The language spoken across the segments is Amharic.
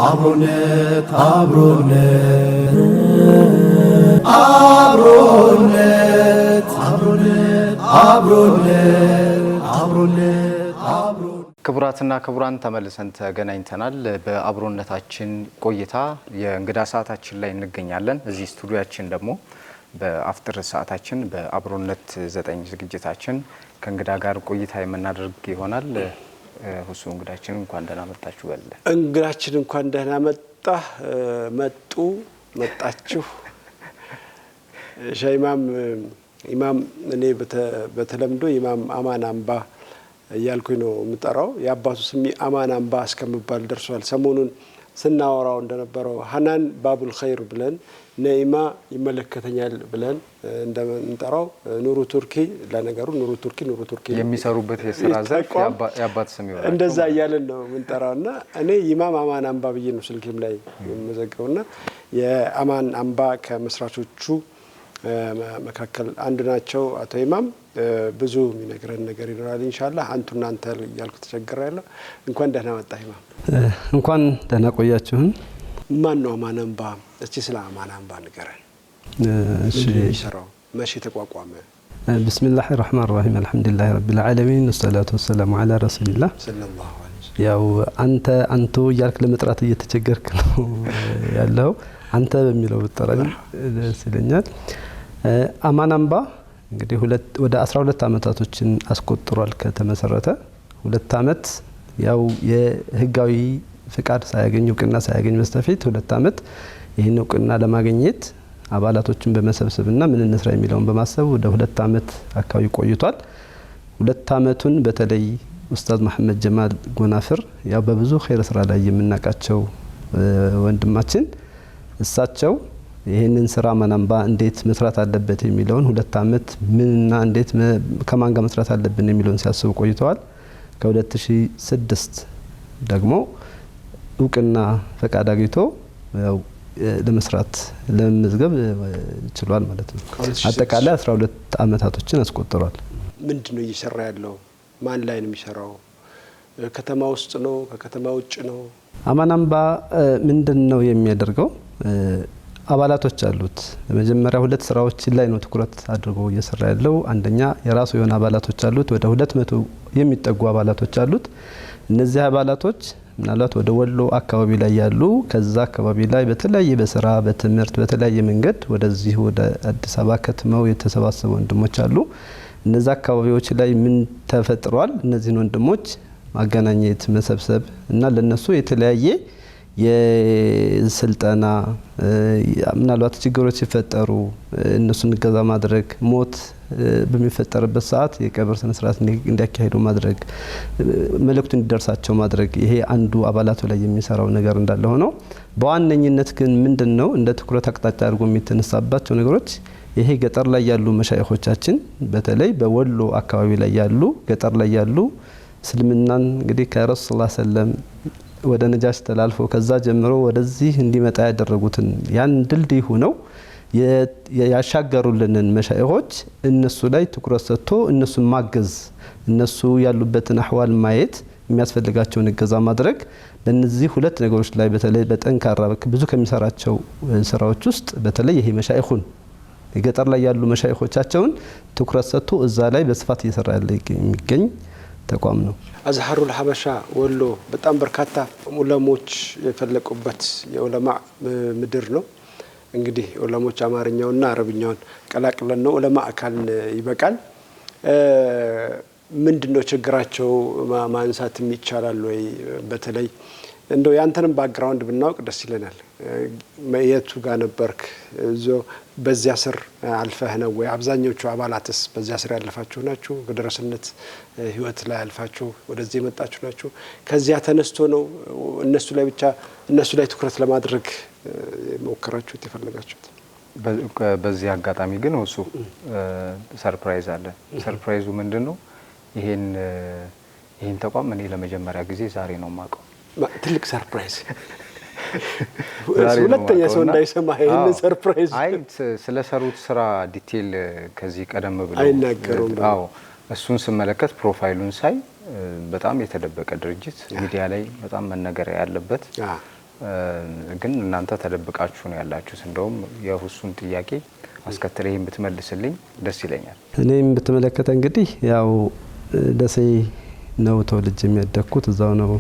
አብሮነት አብሮነት አብሮነት አብሮነት አብሮነት አብሮነት ክቡራትና ክቡራን ተመልሰን ተገናኝተናል። በአብሮነታችን ቆይታ የእንግዳ ሰዓታችን ላይ እንገኛለን። እዚህ ስቱዲዮአችን ደግሞ በአፍጥር ሰዓታችን በአብሮነት 9 ዝግጅታችን ከእንግዳ ጋር ቆይታ የምናደርግ ይሆናል። ሁሱ እንግዳችን እንኳን ደህና መጣችሁ በለ እንግዳችን እንኳን ደህና መጣችሁ ሻይማም ኢማም እኔ በተለምዶ ኢማም አማን አምባ ያልኩኝ ነው የምጠራው። የአባቱ ስም አማን አምባ እስከመባል ደርሷል። ሰሞኑን ስናወራው እንደነበረው ሐናን ባቡል ኸይር ብለን ነኢማ ይመለከተኛል ብለን እንደምንጠራው ኑሩ ቱርኪ ለነገሩ ኑሩ ቱርኪ የሚሰሩበት የሥራ ዘርፍ የአባት ስም ይሆናል። እንደዛ ያለን ነው የምንጠራውና እኔ ኢማም አማን አምባ ብዬ ነው ስልኬም ላይ የምዘግበውና የአማን አምባ ከመስራቾቹ መካከል አንዱ ናቸው። አቶ ኢማም ብዙ የሚነግረን ነገር ይኖራል ኢንሻአላህ። አንቱና አንተ ያልኩ ተቸግሬያለሁ። እንኳን ደህና መጣ ኢማም። እንኳን ደህና ቆያችሁን። ማን ነው አማን አምባ? እስቲ ስለ አማን አምባ ንገረን። እሺ ይሰራው መቼ ተቋቋመ? ቢስሚላሂ ረህማን ረሂም አልሐምዱሊላሂ ረቢል ዓለሚን ወሰላቱ ወሰላሙ ዐላ ረሱሊላህ ሰለላሁ ዐለይሂ ወሰለም። ያው አንቱ እያልክ ለመጥራት እየተቸገርክ ነው ያለው። አንተ በሚለው ብትጠራኝ ደስ ይለኛል። አማን አምባ እንግዲህ ወደ 12 አመታቶችን አስቆጥሯል ከተመሰረተ። 2 አመት ያው የህጋዊ ፍቃድ ሳያገኝ እውቅና ሳያገኝ በስተፊት 2 አመት ይሄን እውቅና ለማግኘት አባላቶችን በመሰብሰብና ምን እንስራ የሚለውን በማሰብ ወደ 2 አመት አካባቢ ቆይቷል። 2 አመቱን በተለይ ኡስታዝ መሐመድ ጀማል ጎናፍር ያው በብዙ ኸይር ስራ ላይ የምናቃቸው ወንድማችን እሳቸው ይሄንን ስራ አማን አምባ እንዴት መስራት አለበት የሚለውን 2 አመት ምንና እንዴት ከማን ጋር መስራት አለብን የሚለውን ሲያስቡ ቆይተዋል። ከ2006 ደግሞ እውቅና ፈቃድ አግኝቶ ያው ለመስራት ለመዝገብ ችሏል ማለት ነው። አጠቃላይ 12 አመታቶችን አስቆጥሯል። ምንድነው እየሰራ ያለው? ማን ላይ ነው የሚሰራው? ከተማ ውስጥ ነው? ከከተማ ውጭ ነው? አማን አምባ ምንድነው የሚያደርገው? አባላቶች አሉት። በመጀመሪያ 2 ስራዎች ላይ ነው ትኩረት አድርጎ እየሰራ ያለው። አንደኛ የራሱ የሆነ አባላቶች አሉት። ወደ 200 የሚጠጉ አባላቶች አሉት። እነዚህ አባላቶች ምናልባት ወደ ወሎ አካባቢ ላይ ያሉ ከዛ አካባቢ ላይ በተለያየ በስራ በትምህርት በተለያየ መንገድ ወደዚህ ወደ አዲስ አበባ ከተማው የተሰባሰቡ ወንድሞች አሉ። እነዛ አካባቢዎች ላይ ምን ተፈጥሯል? እነዚህን ወንድሞች ማገናኘት መሰብሰብ እና ለነሱ የተለያየ የስልጠና ምናልባት ችግሮች ሲፈጠሩ እነሱን ገዛ ማድረግ፣ ሞት በሚፈጠርበት ሰዓት የቀብር ስነ ስርዓት እንዲያካሂዱ ማድረግ፣ መልእክቱ እንዲደርሳቸው ማድረግ ይሄ አንዱ አባላቱ ላይ የሚሰራው ነገር እንዳለ ሆኖ በዋነኝነት ግን ምንድነው እንደ ትኩረት አቅጣጫ አድርጎ የሚተነሳባቸው ነገሮች ይሄ ገጠር ላይ ያሉ መሻይኾቻችን በተለይ በወሎ አካባቢ ላይ ያሉ ገጠር ላይ ያሉ እስልምናን እንግዲህ ከረሱል ሰለላሁ ዐለይሂ ወሰለም ወደ ነጃሽ ተላልፎ ከዛ ጀምሮ ወደዚህ እንዲመጣ ያደረጉትን ያን ድልድይ ሆነው ያሻገሩልንን መሻይኾች እነሱ ላይ ትኩረት ሰጥቶ እነሱን ማገዝ፣ እነሱ ያሉበትን አህዋል ማየት፣ የሚያስፈልጋቸውን እገዛ ማድረግ በእነዚህ 2 ነገሮች ላይ በተለይ በጠንካራ ብዙ ከሚሰራቸው ስራዎች ውስጥ በተለይ ይሄ መሻይኹን የገጠር ላይ ያሉ መሻይኾቻቸውን ትኩረት ሰጥቶ እዛ ላይ በስፋት እየሰራ ያለ የሚገኝ ተቋም ነው። አዝሐሩል ሐበሻ ወሎ በጣም በርካታ ዑለሞች የፈለቁበት የዑለማ ምድር ነው። እንግዲህ ዑለሞች አማርኛውና አረብኛውን ቀላቅለን ነው ዑለማ አካል ይበቃል። ምንድነው ችግራቸው ማንሳት ይቻላል ወይ? በተለይ እንደው ያንተንም ባክግራውንድ ብናውቅ ደስ ይለናል። የቱ ጋር ነበርክ? በዚያ ስር አልፈህ ነው ወይ? አብዛኞቹ አባላትስ በዚያ ስር ያለፋችሁ ናችሁ? በደረስነት ህይወት ላይ አልፋችሁ ወደዚህ የመጣችሁ ናችሁ? ከዚያ ተነስቶ ነው እነሱ ላይ ትኩረት ለማድረግ ሞከራችሁት የፈለጋችሁት? በዚህ አጋጣሚ ግን እሱ ሰርፕራይዝ አለ። ሰርፕራይዙ ምንድነው? ይሄን ተቋም እኔ ለመጀመሪያ ጊዜ ዛሬ ነው የማውቀው። ትልቅ ሰርፕራይዝ። ሁለተኛ ሰው እንዳይሰማ ይሄን ሰርፕራይዝ። አይ ስለሰሩት ስራ ዲቴል ከዚህ ቀደም ብሎ አይናገሩም። አዎ እሱን ስመለከት ፕሮፋይሉን ሳይ በጣም የተደበቀ ድርጅት ሚዲያ ላይ በጣም መነገር ያለበት ግን እናንተ ተደብቃችሁ ነው ያላችሁት። እንደውም የሁሱን ጥያቄ አስከትለህ ብትመልስልኝ ደስ ይለኛል። እኔም በተመለከተ እንግዲህ ያው ደሴ ነው ተወልጄ የሚያደግኩት፣ እዛው ነው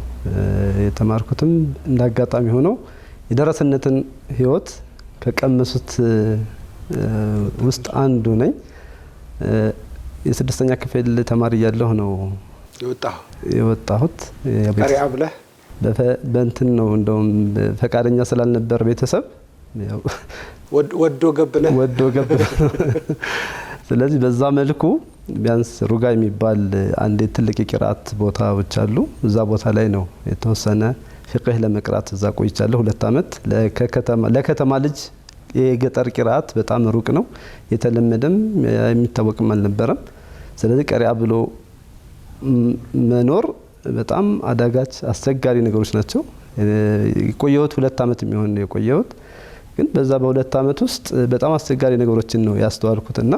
የተማርኩትም። እንዳጋጣሚ ሆኖ የደረሰነትን ህይወት ከቀመሱት ውስጥ አንዱ ነኝ። የስድስተኛ ክፍል ተማሪ ያለሁ ነው የወጣሁት። ቀሪያ ብለህ በእንትን ነው እንደውም ፈቃደኛ ስላልነበር ቤተሰብ ያው ወዶ ገብነህ ስለዚህ በዛ መልኩ ቢያንስ ሩጋ የሚባል አንድ ትልቅ የቂራት ቦታዎች አሉ። እዛ ቦታ ላይ ነው የተወሰነ ፍቅህ ለመቅራት እዛ ቆይቻለሁ 2 አመት። ለከተማ ልጅ የገጠር ቂራት በጣም ሩቅ ነው፣ የተለመደም የሚታወቅም አልነበረም። ስለዚህ ቀሪያ ብሎ መኖር በጣም አዳጋች አስቸጋሪ ነገሮች ናቸው። የቆየሁት 2 አመት የሚሆን ነው የቆየሁት። ግን በዛ በ2 አመት ውስጥ በጣም አስቸጋሪ ነገሮችን ነው ያስተዋልኩትና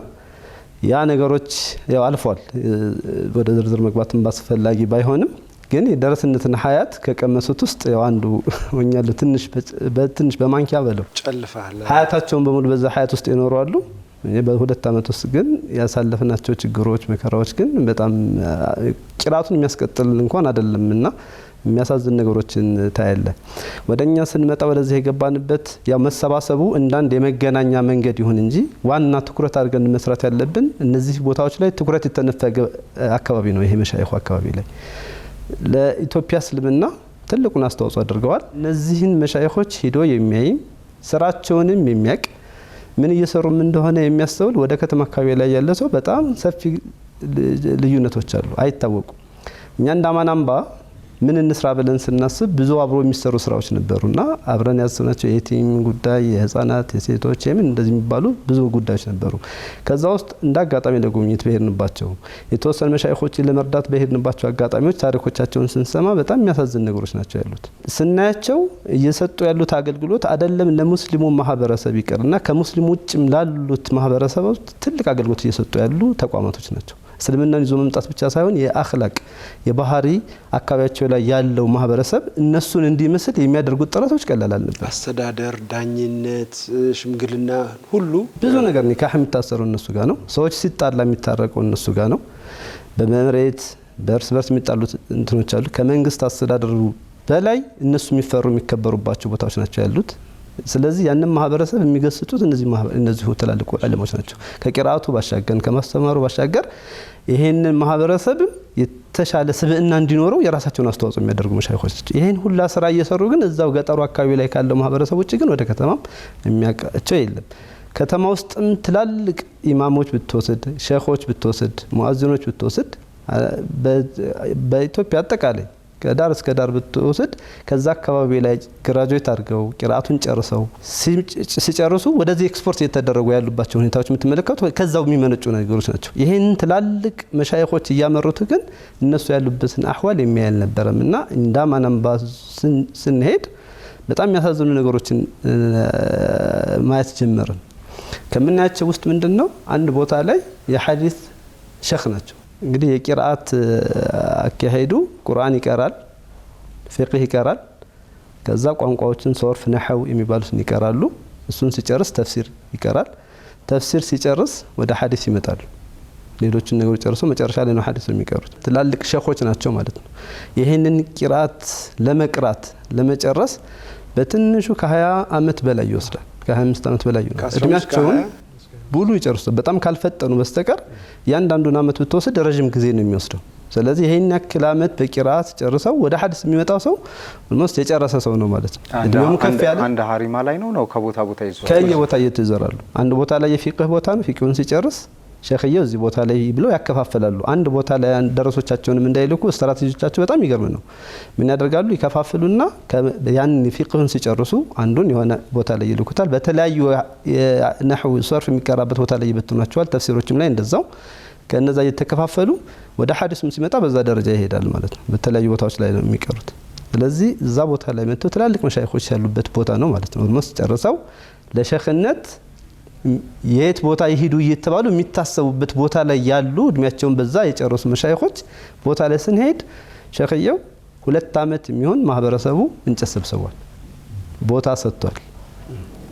ያ ነገሮች ያው አልፏል። ወደ ዝርዝር መግባትም ባስፈላጊ ባይሆንም ግን የደረስነትን ሀያት ከቀመሱት ውስጥ ያው አንዱ ወኛለ ትንሽ በማንኪያ በለው ጨልፋለ ሀያታቸውን በሙሉ በዛ ሀያት ውስጥ ይኖራሉ። በ2 አመት ውስጥ ግን ያሳለፍናቸው ችግሮች መከራዎች ግን በጣም ቂራቱን የሚያስቀጥል እንኳን አይደለምና የሚያሳዝን ነገሮችን ታያለ። ወደኛ ስንመጣ ወደዚህ የገባንበት ያው መሰባሰቡ እንዳንድ የመገናኛ መንገድ ይሁን እንጂ ዋና ትኩረት አድርገን መስራት ያለብን እነዚህ ቦታዎች ላይ ትኩረት የተነፈገ አካባቢ ነው። ይሄ መሻይኹ አካባቢ ላይ ለኢትዮጵያ እስልምና ትልቁን አስተዋጽኦ አድርገዋል። እነዚህን መሻይኾች ሄዶ የሚያይ ስራቸውንም የሚያቅ ምን እየሰሩም እንደሆነ የሚያስተውል ወደ ከተማ አካባቢ ላይ ያለ ሰው በጣም ሰፊ ልዩነቶች አሉ፣ አይታወቁም። እኛ እንደ አማን አምባ ምን እንስራ ብለን ስናስብ ብዙ አብሮ የሚሰሩ ስራዎች ነበሩና አብረን ያስናቸው የቲም ጉዳይ፣ የህፃናት፣ የሴቶች የምን እንደዚህ የሚባሉ ብዙ ጉዳዮች ነበሩ። ከዛ ውስጥ እንዳጋጣሚ ለጉብኝት በሄድንባቸው የተወሰኑ መሻይኾችን ለመርዳት በሄድንባቸው አጋጣሚዎች ታሪኮቻቸውን ስንሰማ በጣም የሚያሳዝን ነገሮች ናቸው ያሉት። ስናያቸው እየሰጡ ያሉት አገልግሎት አይደለም ለሙስሊሙ ማህበረሰብ ይቀርና ከሙስሊሙ ውጭም ላሉት ማህበረሰቦች ትልቅ አገልግሎት እየሰጡ ያሉ ተቋማቶች ናቸው። እስልምናን ይዞ መምጣት ብቻ ሳይሆን የአኽላቅ የባህሪ አካባቢያቸው ላይ ያለው ማህበረሰብ እነሱን እንዲመስል የሚያደርጉት ጥረቶች ቀላል አልነበረ። አስተዳደር፣ ዳኝነት፣ ሽምግልና ሁሉ ብዙ ነገር ኒካህ የሚታሰሩ እነሱ ጋር ነው። ሰዎች ሲጣላ የሚታረቀው እነሱ ጋር ነው። በመሬት በእርስ በርስ የሚጣሉት እንትኖች አሉ። ከመንግስት አስተዳደሩ በላይ እነሱ የሚፈሩ የሚከበሩባቸው ቦታዎች ናቸው ያሉት። ስለዚህ ያንን ማህበረሰብ የሚገስጡት እነዚህ ትላልቅ ዑለሞች ናቸው። ከቂራአቱ ባሻገር ከማስተማሩ ባሻገር ይሄንን ማህበረሰብ የተሻለ ስብዕና እንዲኖረው የራሳቸውን አስተዋጽኦ የሚያደርጉ መሻይኾች ናቸው። ይሄን ሁላ ስራ እየሰሩ ግን እዛው ገጠሩ አካባቢ ላይ ካለው ማህበረሰብ ውጭ ግን ወደ ከተማም የሚያውቃቸው የለም። ከተማ ውስጥም ትላልቅ ኢማሞች ብትወስድ፣ ሼኾች ብትወስድ፣ ሙአዚኖች ብትወስድ በኢትዮጵያ አጠቃላይ ከዳር እስከ ዳር ብትወስድ ከዛ አካባቢ ላይ ግራጁዌት አድርገው ቂራአቱን ጨርሰው ሲጨርሱ ወደዚህ ኤክስፖርት እየተደረጉ ያሉባቸው ሁኔታዎች የምትመለከቱ ከዛው የሚመነጩ ነገሮች ናቸው። ይሄን ትላልቅ መሻይኾች እያመሩት ግን እነሱ ያሉበትን አህዋል የሚያል ነበረምና እንደ አማን አምባ ስንሄድ በጣም የሚያሳዝኑ ነገሮችን ማየት ጀመርን። ከምናያቸው ውስጥ ምንድነው አንድ ቦታ ላይ የሐዲስ ሼኽ ናቸው። እንግዲህ የቂራአት አካሄዱ ቁርአን ይቀራል፣ ፊቅህ ይቀራል፣ ከዛ ቋንቋዎችን ሶርፍ ነህው የሚባሉትን ይቀራሉ። እሱን ሲጨርስ ተፍሲር ይቀራል። ተፍሲር ሲጨርስ ወደ ሐዲስ ይመጣሉ። ሌሎችን ነገሮች ጨርሶ መጨረሻ ላይ ነው ሐዲስ የሚቀሩት። ትላልቅ ሼኾች ናቸው ማለት ነው። ይሄንን ቂራአት ለመቅራት ለመጨረስ በትንሹ ከ20 አመት በላይ ይወስዳል። ከ25 አመት በላይ ነው እድሜያቸውን ሙሉ ይጨርሱት። በጣም ካልፈጠኑ በስተቀር ያንዳንዱን አመት ብትወስድ ረጅም ጊዜ ነው የሚወስደው። ስለዚህ ይሄን ያክል አመት በቂራአት ጨርሰው ወደ ሐዲስ የሚመጣው ሰው ኦልሞስት የጨረሰ ሰው ነው ማለት ነው። እድሜውም ከፍ ያለ አንድ ሀሪማ ላይ ነው ከቦታ ቦታ ይዟል። ከየቦታ እየተዘራሉ። አንድ ቦታ ላይ የፊቅህ ቦታ ነው። ፊቅሁን ሲጨርስ ሼኽየው እዚህ ቦታ ላይ ብለው ያከፋፍላሉ። አንድ ቦታ ላይ ደረሶቻቸውንም እንዳይልኩ ስትራቴጂዎቻቸው በጣም ይገርም ነው። ምን ያደርጋሉ? ይከፋፍሉና ያን ፊቅሁን ሲጨርሱ አንዱን የሆነ ቦታ ላይ ይልኩታል። በተለያዩ ነህው ሶርፍ የሚቀራበት ቦታ ላይ ይበትኗቸዋል። ተፍሲሮችም ላይ እንደዛው ከነዛ እየተከፋፈሉ ወደ ሐዲስም ሲመጣ በዛ ደረጃ ይሄዳል ማለት ነው። በተለያዩ ቦታዎች ላይ ነው የሚቀሩት። ስለዚህ እዛ ቦታ ላይ መጥተው ትላልቅ መሻይኾች ያሉበት ቦታ ነው ማለት ነው። ኦልሞስት ጨርሰው ለሼኽነት የት ቦታ ይሄዱ እየተባሉ የሚታሰቡበት ቦታ ላይ ያሉ እድሜያቸውን በዛ የጨረሱ መሻይኾች ቦታ ላይ ስንሄድ ሼኽየው 2 አመት የሚሆን ማህበረሰቡ እንጨት ሰብስቧል። ቦታ ሰጥቷል።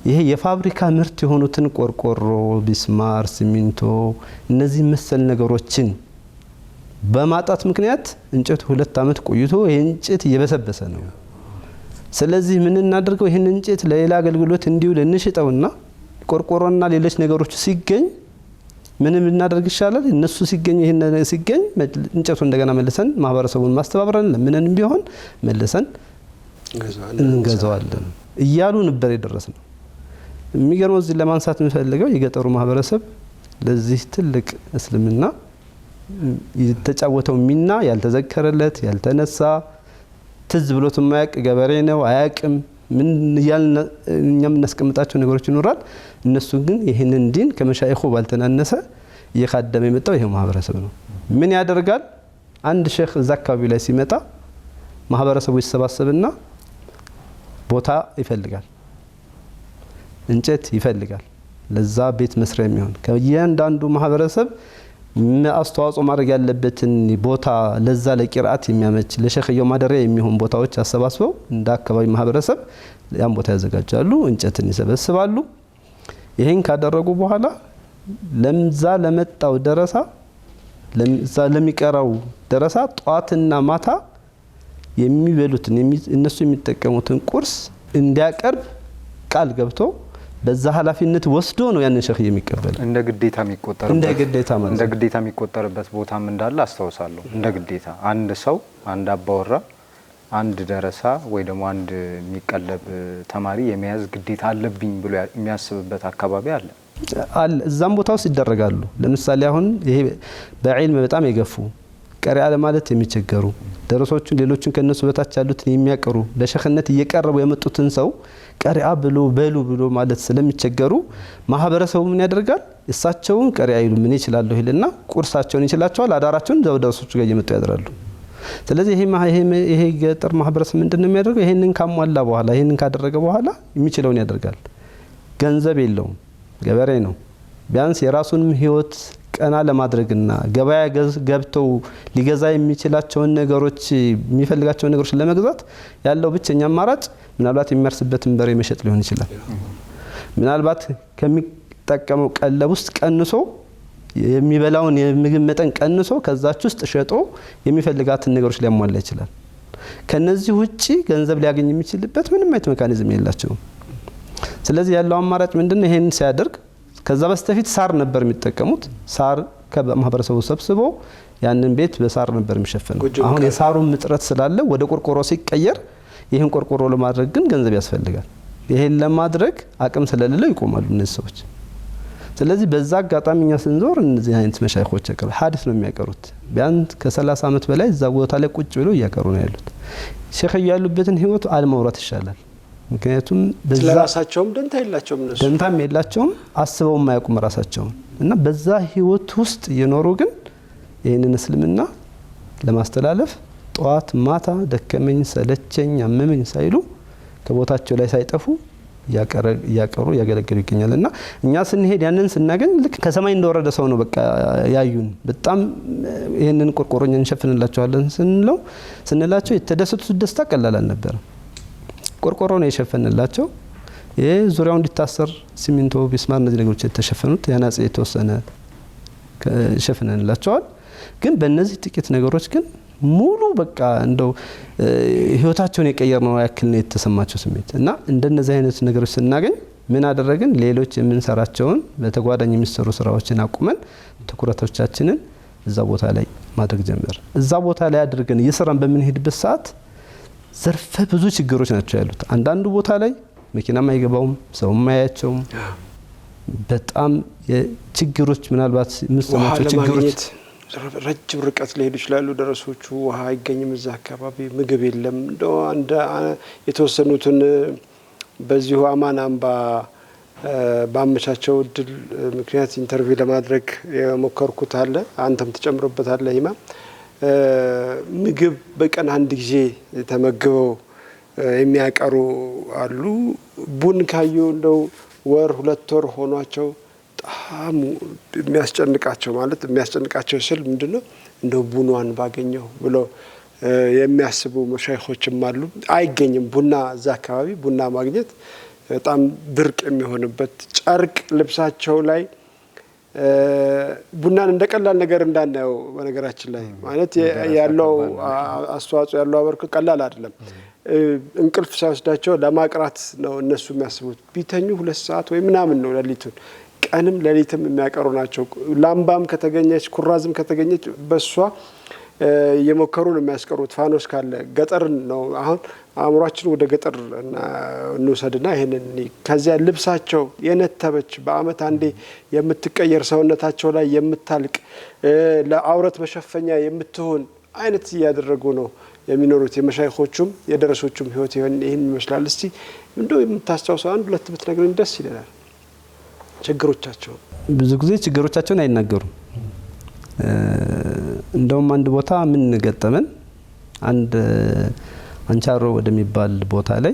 ይሄ የፋብሪካ ምርት የሆኑትን ቆርቆሮ፣ ቢስማር፣ ሲሚንቶ እነዚህ መሰል ነገሮችን በማጣት ምክንያት እንጨቱ 2 አመት ቆይቶ ይሄ እንጨት እየበሰበሰ ነው። ስለዚህ ምን እናደርገው? ይሄን እንጨት ለሌላ አገልግሎት እንዲውል እንሽጠውና ቆርቆሮና ሌሎች ነገሮች ሲገኝ ምንም እናደርግ ይሻላል? እነሱ ሲገኝ ይሄን ሲገኝ እንጨቱ እንደገና መልሰን ማህበረሰቡን ማስተባበረን ለምንንም ቢሆን መልሰን እንገዛዋለን እያሉ ነበር የደረስነው። የሚገርመው እዚህ ለማንሳት የምፈልገው የገጠሩ ማህበረሰብ ለዚህ ትልቅ እስልምና የተጫወተው ሚና ያልተዘከረለት ያልተነሳ ትዝ ብሎት የማያውቅ ገበሬ ነው፣ አያውቅም። ምን እያልን እኛ የምናስቀምጣቸው ነገሮች ይኖራል። እነሱ ግን ይህንን ዲን ከመሻይኹ ባልተናነሰ እየካደመ የመጣው ይሄው ማህበረሰብ ነው። ምን ያደርጋል? አንድ ሼክ እዛ አካባቢ ላይ ሲመጣ ማህበረሰቡ ይሰባሰብና ቦታ ይፈልጋል፣ እንጨት ይፈልጋል፣ ለዛ ቤት መስሪያ የሚሆን ከእያንዳንዱ ማህበረሰብ አስተዋጽኦ ማድረግ ያለበትን ቦታ ለዛ ለቂርአት የሚያመች ለሸኽየው ማደሪያ የሚሆን ቦታዎች አሰባስበው እንደ አካባቢ ማህበረሰብ ያን ቦታ ያዘጋጃሉ፣ እንጨትን ይሰበስባሉ። ይሄን ካደረጉ በኋላ ለምዛ ለመጣው ደረሳ ለምዛ ለሚቀራው ደረሳ ጧትና ማታ የሚበሉትን እነሱ የሚጠቀሙትን ቁርስ እንዲያቀርብ ቃል ገብቶ በዛ ኃላፊነት ወስዶ ነው ያንን ሸኽ የሚቀበል። እንደ ግዴታ የሚቆጠርበት ቦታም እንዳለ አስተዋውሳለሁ። እንደ ግዴታ አንድ ሰው አንድ አባወራ አንድ ደረሳ ወይ ደግሞ አንድ የሚቀለብ ተማሪ የመያዝ ግዴታ አለብኝ ብሎ የሚያስብበት አካባቢ አለ። እዛም ቦታው ይደረጋሉ። ለምሳሌ አሁን ይሄ በዒልም በጣም የገፉ ቀሪ አለ ማለት የሚቸገሩ ደረሶቹን ሌሎችን ከነሱ በታች ያሉትን የሚያቀሩ ለሸኽነት እየቀረቡ የመጡትን ሰው ቀሪአ ብሎ ማለት ስለሚቸገሩ ማህበረሰቡ ምን ያደርጋል? እሳቸውን ቀሪ አይሉ ምን ይችላል ይልና ቁርሳቸውን ይችላቸዋል፣ አዳራቸውን ደረሶቹ ጋር እየመጡ ያድራሉ። ስለዚህ ይሄ ገጠር ማህበረሰብ ምንድነው የሚያደርገው? ይሄንን ካሟላ በኋላ ይሄንን ካደረገ በኋላ የሚችለውን ያደርጋል። ገንዘብ የለውም፣ ገበሬ ነው። ቢያንስ የራሱንም ህይወት ቀና ለማድረግና ገበያ ገብተው ሊገዛ የሚችላቸውን ነገሮች የሚፈልጋቸውን ነገሮች ለመግዛት ያለው ብቸኛ አማራጭ ምናልባት የሚያርስበትን በሬ መሸጥ ሊሆን ይችላል። ምናልባት ከሚጠቀመው ቀለብ ውስጥ ቀንሶ የሚበላውን የምግብ መጠን ቀንሶ ከዛች ውስጥ ሸጦ የሚፈልጋትን ነገሮች ሊያሟላ ይችላል። ከነዚህ ውጪ ገንዘብ ሊያገኝ የሚችልበት ምንም አይነት ሜካኒዝም የላቸውም። ስለዚህ ያለው አማራጭ ምንድነው? ይሄን ሲያደርግ ከዛ በስተፊት ሳር ነበር የሚጠቀሙት። ሳር ከማህበረሰቡ ሰብስቦ ያንን ቤት በሳር ነበር የሚሸፈነው። አሁን የሳሩን እጥረት ስላለ ወደ ቆርቆሮ ሲቀየር ይሄን ቆርቆሮ ለማድረግ ግን ገንዘብ ያስፈልጋል። ይሄን ለማድረግ አቅም ስለሌለው ይቆማሉ እነዚህ ሰዎች። ስለዚህ በዛ አጋጣሚ እኛ ስንዞር እነዚህ አይነት መሻይኾች ያቀሩ ሐዲስ ነው የሚያቀሩት። ቢያንስ ከ30 አመት በላይ እዛ ቦታ ላይ ቁጭ ብለው እያቀሩ ነው ያሉት። ሼኽዩ ያሉበትን ህይወት አልመውራት ይሻላል። ምክንያቱም በዛሳቸውም ደንታም የላቸውም አስበው የማያውቁም ራሳቸውን እና በዛ ህይወት ውስጥ እየኖሩ ግን ይህንን እስልምና ለማስተላለፍ ጧት ማታ ደከመኝ ሰለቸኝ አመመኝ ሳይሉ ከቦታቸው ላይ ሳይጠፉ እያቀሩ እያገለገሉ ይገኛል። እና እኛ ስንሄድ ያንን ስናገኝ ልክ ከሰማይ እንደወረደ ሰው ነው በቃ ያዩን። በጣም ይህንን ቆርቆሮኛ እንሸፍንላቸዋለን ስንላቸው የተደሰቱት ደስታ ቀላል አልነበረም። ቆርቆሮ ነው የሸፈንላቸው። ይሄ ዙሪያው እንዲታሰር ሲሚንቶ፣ ቢስማር እነዚህ ነገሮች የተሸፈኑት ያናጽ የተወሰነ ሸፍነንላቸዋል። ግን በእነዚህ ጥቂት ነገሮች ግን ሙሉ በቃ እንደው ህይወታቸውን የቀየር ነው ያክል ነው የተሰማቸው ስሜት። እና እንደነዚህ አይነት ነገሮች ስናገኝ ምን አደረግን? ሌሎች የምንሰራቸውን በተጓዳኝ የሚሰሩ ስራዎችን አቁመን ትኩረቶቻችንን እዛ ቦታ ላይ ማድረግ ጀመር። እዛ ቦታ ላይ አድርገን እየሰራን በምንሄድበት ሰዓት ዘርፈ ብዙ ችግሮች ናቸው ያሉት። አንዳንዱ ቦታ ላይ መኪናም አይገባውም፣ ሰውም አያቸውም። በጣም ችግሮች ምናልባት ምስተማቸው ችግሮች ረጅም ርቀት ሊሄዱ ይችላሉ ደረሶቹ። ውሃ አይገኝም እዛ አካባቢ፣ ምግብ የለም። እንደው የተወሰኑትን በዚሁ አማን አምባ ባመቻቸው እድል ምክንያት ኢንተርቪው ለማድረግ የሞከርኩት አለ፣ አንተም ተጨምሮበታል ኢማም። ምግብ በቀን አንድ ጊዜ ተመግበው የሚያቀሩ አሉ። ቡን ካዩ እንደው ወር 2 ወር ሆኗቸው በጣም የሚያስጨንቃቸው ማለት የሚያስጨንቃቸው ስል ምንድነው እንደው ቡኗን ባገኘው ብሎ የሚያስቡ መሻይኾችም አሉ። አይገኝም ቡና እዛ አካባቢ ቡና ማግኘት በጣም ብርቅ የሚሆንበት ጨርቅ ልብሳቸው ላይ ቡናን እንደቀላል ነገር እንዳናየው በነገራችን ላይ ማለት ያለው አስተዋጽኦ ያለው አበርክቶ ቀላል አይደለም። እንቅልፍ ሳይወስዳቸው ለማቅራት ነው እነሱ የሚያስቡት። ቢተኙ 2 ሰዓት ወይ ምናምን ነው ሌሊቱን ቀንም ሌሊትም የሚያቀሩ ናቸው። ላምባም ከተገኘች ኩራዝም ከተገኘች በሷ የሞከሩ ነው የሚያስቀሩት። ፋኖስ ካለ ገጠር ነው። አሁን አእምሯችን ወደ ገጠር እንውሰድና ይሄንን ከዚያ ልብሳቸው የነተበች በአመት አንዴ የምትቀየር ሰውነታቸው ላይ የምታልቅ ለአውረት መሸፈኛ የምትሆን አይነት እያደረጉ ነው የሚኖሩት። የመሻይኾቹም የደረሶቹም ህይወት ይሄን ይመስላል። እስቲ እንደው የምታስታውሰው 1-2 ብትነግረን ደስ ይለናል። ችግሮቻቸው ብዙ ጊዜ ችግሮቻቸውን አይናገሩም። እንደውም አንድ ቦታ ምን ገጠመን፣ አንድ አንቻሮ ወደሚባል ቦታ ላይ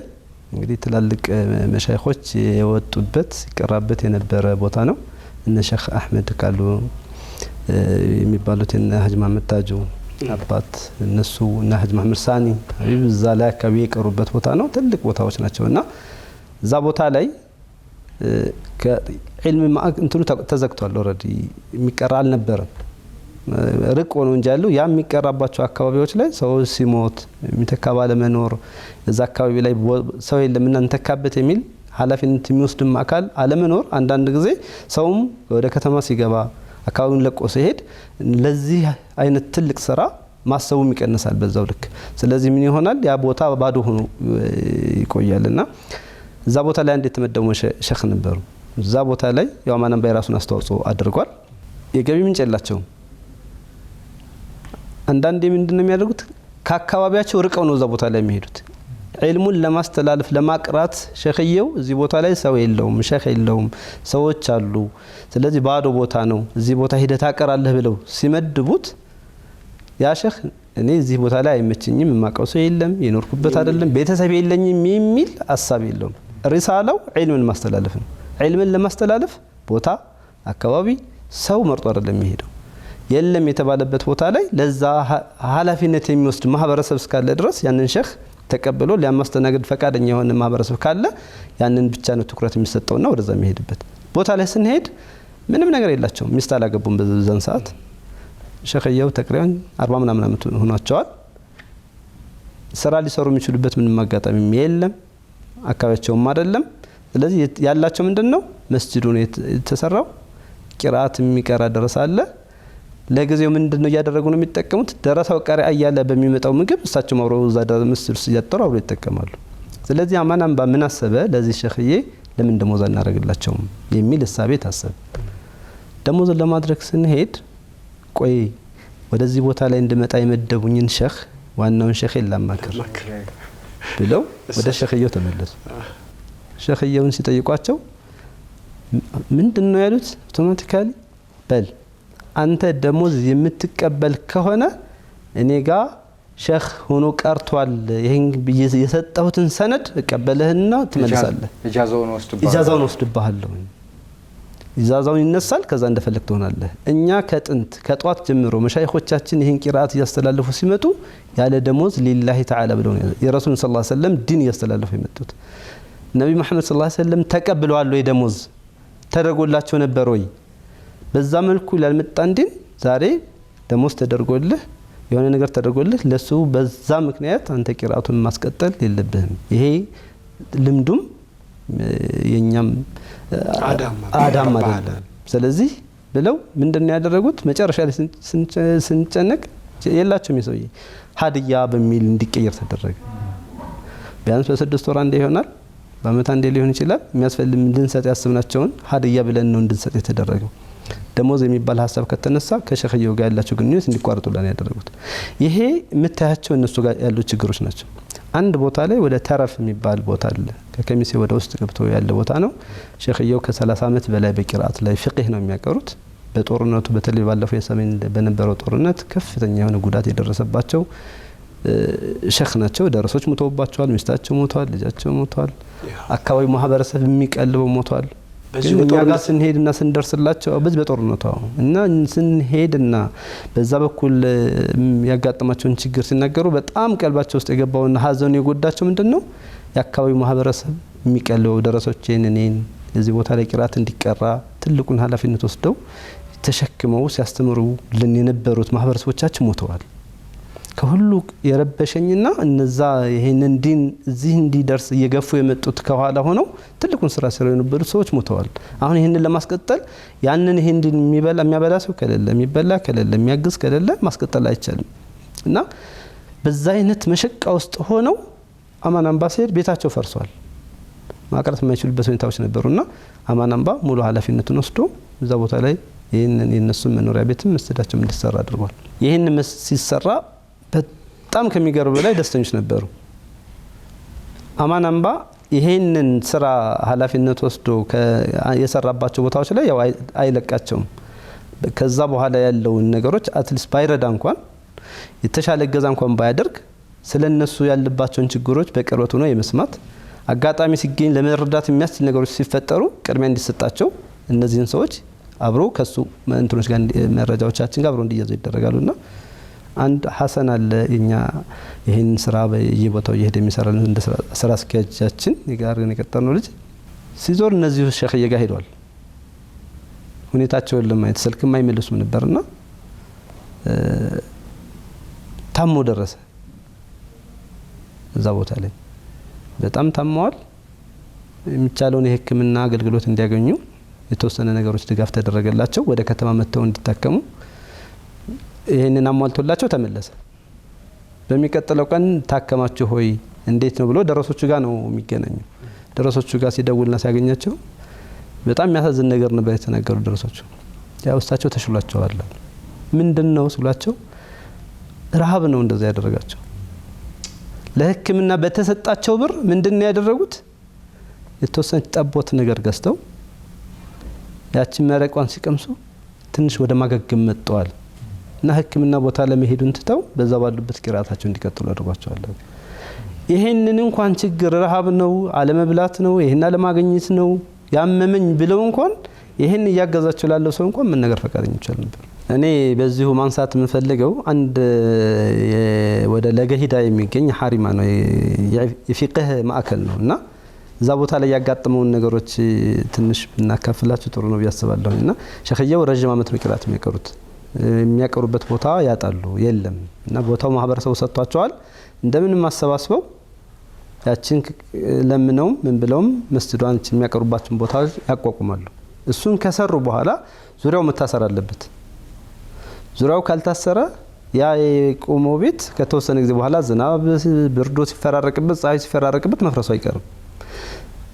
እንግዲህ ትላልቅ መሻይኾች የወጡበት ሲቀራበት የነበረ ቦታ ነው። እነ ሼክ አህመድ ካሉ የሚባሉት እነ ሀጅ መሐመድ ታጁ አባት እነሱ እና ሀጅ መሐመድ ሳኒ እዛ ላይ አካባቢ የቀሩበት ቦታ ነው። ትልቅ ቦታዎች ናቸውና እዛ ቦታ ላይ ከዕልም እንትኑ ተዘግቷል። ኦሬዲ የሚቀራ አልነበረም። ርቆ ነው እንጂ ያለው ያ የሚቀራባቸው አካባቢዎች ላይ ሰው ሲሞት የሚተካ ባለመኖር እዛ አካባቢ ላይ ሰው የለም እና እንተካበት የሚል ኃላፊነት የሚወስድም አካል አለመኖር፣ አንዳንድ ጊዜ ሰውም ወደ ከተማ ሲገባ አካባቢውን ለቆ ሲሄድ ለዚህ አይነት ትልቅ ስራ ማሰቡም ይቀንሳል በዛው ልክ። ስለዚህ ምን ይሆናል ያ ቦታ ባዶ ሆኖ ይቆያልና እዛ ቦታ ላይ አንድ የተመደቡ ሼክ ነበሩ። እዛ ቦታ ላይ ያው አማን አምባ የራሱን አስተዋጽኦ አድርጓል። የገቢ ምንጭ የላቸውም። አንዳንዴ ምንድነው የሚያደርጉት ከአካባቢያቸው ርቀው ነው እዛ ቦታ ላይ የሚሄዱት ዒልሙን ለማስተላለፍ ለማቅራት። ሼኽየው እዚህ ቦታ ላይ ሰው የለውም፣ ሼኽ የለውም፣ ሰዎች አሉ፣ ስለዚህ ባዶ ቦታ ነው፣ እዚህ ቦታ ሂደት አቀራለህ ብለው ሲመድቡት ያ ሼኽ እኔ እዚህ ቦታ ላይ አይመችኝም፣ የማውቀው ሰው የለም፣ የኖርኩበት አይደለም፣ ቤተሰብ የለኝም የሚል ሀሳብ የለውም። ሪሳላው ዒልምን ማስተላለፍ ነው። ዒልምን ለማስተላለፍ ቦታ፣ አካባቢ፣ ሰው መርጦ አይደለም የሚሄደው። የለም የተባለበት ቦታ ላይ ለዛ ኃላፊነት የሚወስድ ማህበረሰብ እስካለ ድረስ ያንን ሼኽ ተቀብሎ ሊያማስተናግድ ፈቃደኛ የሆነ ማህበረሰብ ካለ ያንን ብቻ ነው ትኩረት የሚሰጠውና ወደዛ የሚሄድበት። ቦታ ላይ ስንሄድ ምንም ነገር የላቸውም። ሚስት አላገቡም በዛን ሰዓት። ሼኽየው ተቅሪባን 40 ምናምን ዓመት ሆኗቸዋል። ስራ ሊሰሩ የሚችሉበት ምንም አጋጣሚ የለም፣ አካባቢያቸውም አይደለም። ስለዚህ ያላቸው ምንድነው መስጂዱ ነው የተሰራው። ቂራአት የሚቀራ ደረሳ አለ። ለጊዜው ምንድነው እያደረጉ ነው የሚጠቀሙት? ደረሳው ቀሪያ እያለ በሚመጣው ምግብ እሳቸው ማውረው እዛ መስጂድ ሲያጠሩ አብሮ ይጠቀማሉ። ስለዚህ አማን አምባ ምን አሰበ? ለዚህ ሼኽዬ ለምን ደሞዝ አናደርግላቸውም የሚል እሳቤ ታሰበ። ደሞዝ ለማድረግ ስንሄድ ቆይ ወደዚህ ቦታ ላይ እንድመጣ የመደቡኝን ሼኽ ዋናውን ሼኽ ላማክር ብለው ወደ ሼኽየው ተመለሱ። ሼኽየውን ሲጠይቋቸው ምንድነው ያሉት? አውቶማቲካሊ በል አንተ ደሞዝ የምትቀበል ከሆነ እኔ ጋር ሼኽ ሆኖ ቀርቷል፣ ይሄን የሰጠሁትን ሰነድ እቀበልህና ትመልሳለህ፣ ኢጃዛውን ወስድብሃለሁ። ኢጃዛውን ይነሳል፣ ከዛ እንደፈለክ ትሆናለህ። እኛ ከጧት ጀምሮ መሻይኾቻችን ይሄን ቂራአት እያስተላለፉ ሲመጡ ያለ ደሞዝ ሊላሂ ተዓላ ብለው የረሱልን ሰለላሁ ዐለይሂ ወሰለም ዲን እያስተላለፉ የመጡት ነብዩ መሐመድ ሰለላሁ ዐለይሂ ወሰለም ተቀብለዋል ወይ? ደሞዝ ተደርጎላቸው ነበር ወይ? በዛ መልኩ ላልመጣን ዲን ዛሬ ደሞዝ ተደርጎልህ የሆነ ነገር ተደርጎልህ ለሱ በዛ ምክንያት አንተ ቂራአቱን ማስቀጠል የለብህም። ይሄ ልምዱም የኛም አዳም አይደለም። ስለዚህ ብለው ምንድነው ያደረጉት? መጨረሻ ላይ ስንጨነቅ የላቸውም የሰውዬ ሀዲያ በሚል እንዲቀየር ተደረገ። ቢያንስ በ6 ወር አንዴ ይሆናል፣ በአመት አንዴ ሊሆን ይችላል። የሚያስፈልግ እንድንሰጥ ያስብናቸውን ሀዲያ ብለን ነው እንድንሰጥ የተደረገው። ደሞዝ የሚባል ሀሳብ ከተነሳ ከሼኽየው ጋር ያላቸው ግንኙነት እንዲቋረጡላን ያደረጉት። ይሄ የምታያቸው እነሱ ጋር ያሉ ችግሮች ናቸው። አንድ ቦታ ላይ ወደ ተረፍ የሚባል ቦታ አለ። ከከሚሴ ወደ ውስጥ ገብቶ ያለ ቦታ ነው። ሼኽየው ከ30 ዓመት በላይ በቂራአት ላይ ፍቅህ ነው የሚያቀሩት። በጦርነቱ በተለይ ባለፈው የሰሜን በነበረው ጦርነት ከፍተኛ የሆነ ጉዳት የደረሰባቸው ሼኽ ናቸው። ደረሶች ሞተውባቸዋል፣ ሚስታቸው ሞተዋል፣ ልጃቸው ሞተዋል፣ አካባቢ ማህበረሰብ የሚቀልበው ሞተዋል። በዚህ እኛ ጋር ስንሄድና ስንደርስላቸው በዚህ በጦርነቱ እና ስንሄድና በዛ በኩል ያጋጠማቸውን ችግር ሲናገሩ በጣም ቀልባቸው ውስጥ የገባውና ሀዘኑ የጎዳቸው ምንድነው የአካባቢው ማህበረሰብ የሚቀልበው ደረሶችን እኔን እዚህ ቦታ ላይ ቂራት እንዲቀራ ትልቁን ኃላፊነት ወስደው ተሸክመው ሲያስተምሩልን የነበሩት ማህበረሰቦቻችን ሞተዋል። ከሁሉ የረበሸኝና እነዛ ይሄንን ዲን እዚህ እንዲደርስ እየገፉ የመጡት ከኋላ ሆነው ትልቁን ስራ ሲሰሩ የነበሩት ሰዎች ሞተዋል። አሁን ይሄንን ለማስቀጠል ያንን ይሄን ዲን የሚያበላ ሰው ከሌለ የሚበላ ከሌለ የሚያግዝ ከሌለ ማስቀጠል አይቻልም እና በዛ አይነት መሸቃ ውስጥ ሆነው አማን አምባ ሲሄድ ቤታቸው ፈርሷል። ማቅረት የማይችሉበት ሁኔታዎች ነበሩና አማን አምባ ሙሉ ኃላፊነቱን ወስዶ እዛ ቦታ ላይ ይሄንን የነሱን መኖሪያ ቤትም መስጊዳቸው እንዲሰራ አድርጓል። ይሄን ሲሰራ በጣም ከሚገርም በላይ ደስተኞች ነበሩ። አማን አምባ ይሄንን ስራ ኃላፊነት ወስዶ የሰራባቸው ቦታዎች ላይ ያው አይለቃቸውም። ከዛ በኋላ ያለውን ነገሮች አትሊስት ባይረዳ እንኳን የተሻለ እገዛ እንኳን ባያደርግ ስለነሱ ያለባቸውን ችግሮች በቅርበት ሆኖ የመስማት አጋጣሚ ሲገኝ ለመረዳት የሚያስችል ነገሮች ሲፈጠሩ ቅድሚያ እንዲሰጣቸው እነዚህን ሰዎች አብሮ ከሱ እንትኖች ጋር መረጃዎቻችን ጋር አብሮ እንዲያዙ ይደረጋሉና አንድ ሐሰን አለ እኛ ይሄን ስራ በየቦታው እየሄደ የሚሰራልን እንደ ስራ አስኪያጃችን ጋር የቀጠርነው ልጅ ሲዞር እነዚህ ሸኽዬ ጋር ሄዷል። ሁኔታቸውን ለማየት ስልክም አይመልሱም ነበርና ታሞ ደረሰ። እዛ ቦታ ላይ በጣም ታመዋል። የሚቻለውን የሕክምና አገልግሎት እንዲያገኙ የተወሰነ ነገሮች ድጋፍ ተደረገላቸው። ወደ ከተማ መጥተው እንዲታከሙ ይሄንን አሟልቶላቸው ተመለሰ። በሚቀጥለው ቀን ታከማችሁ ሆይ እንዴት ነው ብሎ ደረሶቹ ጋር ነው የሚገናኙ። ደረሶቹ ጋር ሲደውልና ሲያገኛቸው በጣም የሚያሳዝን ነገር ነበር የተናገሩ ደረሶቹ። ያው እሳቸው ተሽሏቸዋል። ምንድነው ስሏቸው ረሃብ ነው እንደዛ ያደረጋቸው። ለሕክምና በተሰጣቸው ብር ምንድነው ያደረጉት? የተወሰነች ጠቦት ነገር ገዝተው ያቺን መረቋን ሲቀምሱ ትንሽ ወደ ማገገም መጥተዋል እና ሕክምና ቦታ ለመሄዱን ትተው በዛ ባሉበት ቂራታቸው እንዲቀጥሉ አድርጓቸዋል። ይሄንን እንኳን ችግር ረሃብ ነው አለመብላት ነው ይሄን አለማግኘት ነው ያመመኝ ብለው እንኳን ይሄን እያገዛቸው ላለው ሰው እንኳን ምን ነገር ፈቃደኞች አልነበሩ። እኔ በዚሁ ማንሳት የምፈልገው አንድ ወደ ለገሂዳ የሚገኝ ሐሪማ ነው የፊቅህ ማዕከል ነው እና እዛ ቦታ ላይ ያጋጠመውን ነገሮች ትንሽ ብናካፍላችሁ ጥሩ ነው ያስባለሁ። እና ሸኽየው ረጅም ዓመት ነው ቂራት የሚያቀሩበት ቦታ ያጣሉ የለም እና ቦታው ማህበረሰቡ ሰጥቷቸዋል። እንደምንም አሰባስበው ያችን ለምነው ምን ብለውም መስጂዷን የሚያቀሩባቸውን ቦታዎች ያቋቁማሉ። እሱን ከሰሩ በኋላ ዙሪያው መታሰር አለበት። ዙሪያው ካልታሰረ ያ የቆመው ቤት ከተወሰነ ጊዜ በኋላ ዝናብ ብርዶ ሲፈራረቅበት ፀሐይ ሲፈራረቅበት መፍረሱ አይቀርም።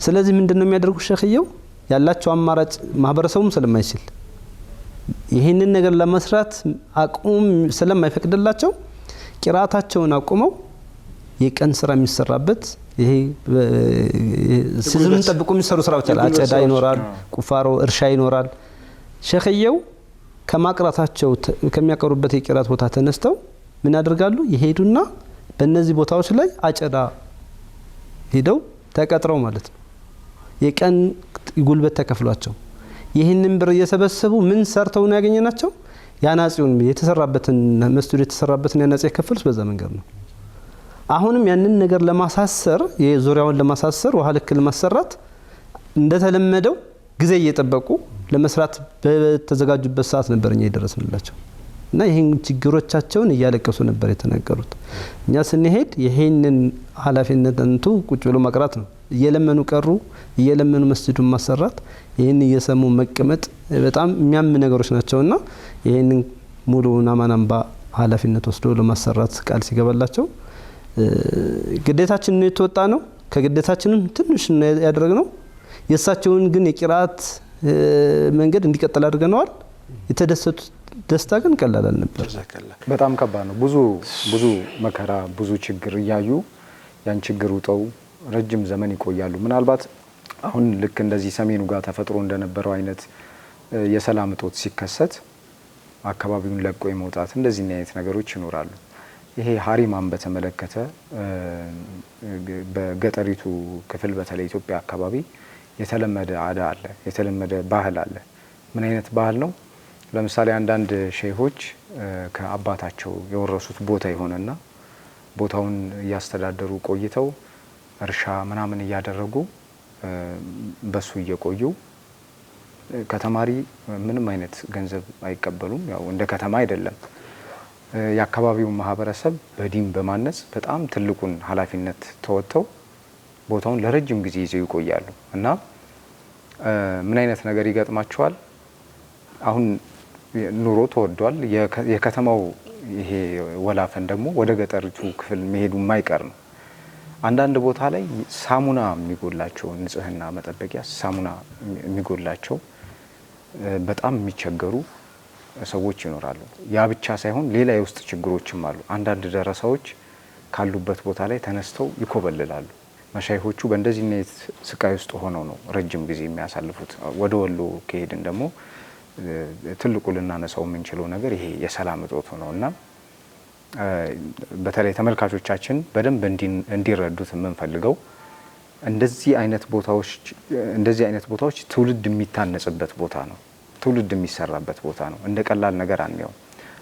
ስለዚህ ምንድነው የሚያደርጉት ሸኽየው ያላቸው አማራጭ ማህበረሰቡም ስለማይችል ይሄንን ነገር ለመስራት አቁም ስለማይፈቅድላቸው ቂራታቸውን አቁመው የቀን ስራ የሚሰራበት ይሄ ሲዝኑን ጠብቆ የሚሰሩ ስራዎች አለ። አጨዳ ይኖራል፣ ቁፋሮ፣ እርሻ ይኖራል። ሸኽየው ከማቅራታቸው ከሚያቀሩበት የቂራት ቦታ ተነስተው ምን ያደርጋሉ? ይሄዱና በእነዚህ ቦታዎች ላይ አጨዳ ሄደው ተቀጥረው ማለት ነው የቀን ጉልበት ተከፍሏቸው ይህንን ብር እየሰበሰቡ ምን ሰርተው ነው ያገኘናቸው? ያናጺውን የተሰራበትን መስጂድ የተሰራበትን ያናጺ የከፈሉት በዛ መንገድ ነው። አሁንም ያንን ነገር ለማሳሰር የዙሪያውን ለማሳሰር ውሃ ልክ ለማሰራት እንደተለመደው ጊዜ እየጠበቁ ለመስራት በተዘጋጁበት ሰዓት ነበር እኛ የደረስንላቸው እና ይሄን ችግሮቻቸውን እያለቀሱ ነበር የተናገሩት። እኛ ስንሄድ ይሄንን ኃላፊነቱ ቁጭ ብሎ መቅራት ነው። እየለመኑ ቀሩ፣ እየለመኑ መስጂዱን ማሰራት፣ ይሄን እየሰሙ መቀመጥ በጣም የሚያም ነገሮች ናቸውና ይሄንን ሙሉውን አማን አምባ ኃላፊነት ወስዶ ለማሰራት ቃል ሲገባላቸው ግዴታችንን የተወጣ ነው። ከግዴታችንም ትንሽ ያደረግነው የእሳቸውን ግን የቂራት መንገድ እንዲቀጥል አድርገነዋል። የተደሰቱት ደስታ ግን ቀላል አልነበር። በጣም ከባድ ነው። ብዙ መከራ ብዙ ችግር እያዩ ያን ችግር ውጠው ረጅም ዘመን ይቆያሉ። ምናልባት አሁን ልክ እንደዚህ ሰሜኑ ጋር ተፈጥሮ እንደነበረው አይነት የሰላም እጦት ሲከሰት አካባቢውን ለቆ የመውጣት እንደዚህ አይነት ነገሮች ይኖራሉ። ይሄ ሐሪማን በተመለከተ በገጠሪቱ ክፍል በተለይ ኢትዮጵያ አካባቢ የተለመደ አዳ አለ፣ የተለመደ ባህል አለ። ምን አይነት ባህል ነው? ለምሳሌ አንዳንድ ሼሆች ከአባታቸው የወረሱት ቦታ ይሆንና ቦታውን እያስተዳደሩ ቆይተው እርሻ ምናምን እያደረጉ በሱ እየቆዩ ከተማሪ ምንም አይነት ገንዘብ አይቀበሉም። ያው እንደ ከተማ አይደለም። የአካባቢው ማህበረሰብ በዲን በማነጽ በጣም ትልቁን ኃላፊነት ተወጥተው ቦታውን ለረጅም ጊዜ ይዘው ይቆያሉ እና ምን አይነት ነገር ይገጥማቸዋል? አሁን ኑሮ ተወዷል። የከተማው ይሄ ወላፈን ደግሞ ወደ ገጠሪቱ ክፍል መሄዱ የማይቀር ነው። አንዳንድ ቦታ ላይ ሳሙና የሚጎላቸው ንጽህና መጠበቂያ ሳሙና የሚጎላቸው በጣም የሚቸገሩ ሰዎች ይኖራሉ። ያ ብቻ ሳይሆን ሌላ የውስጥ ችግሮችም አሉ። አንዳንድ ደረሳዎች ካሉበት ቦታ ላይ ተነስተው ይኮበልላሉ። መሻይሆቹ በእንደዚህ አይነት ስቃይ ውስጥ ሆነው ነው ረጅም ጊዜ የሚያሳልፉት። ወደ ወሎ ከሄድን ደግሞ ትልቁ ልናነሳው የምንችለው ነገር ይሄ የሰላም እጦት ነው እና በተለይ ተመልካቾቻችን በደንብ እንዲረዱት የምንፈልገው እንደዚህ አይነት ቦታዎች ትውልድ የሚታነጽበት ቦታ ነው። ትውልድ የሚሰራበት ቦታ ነው። እንደ ቀላል ነገር አንየው።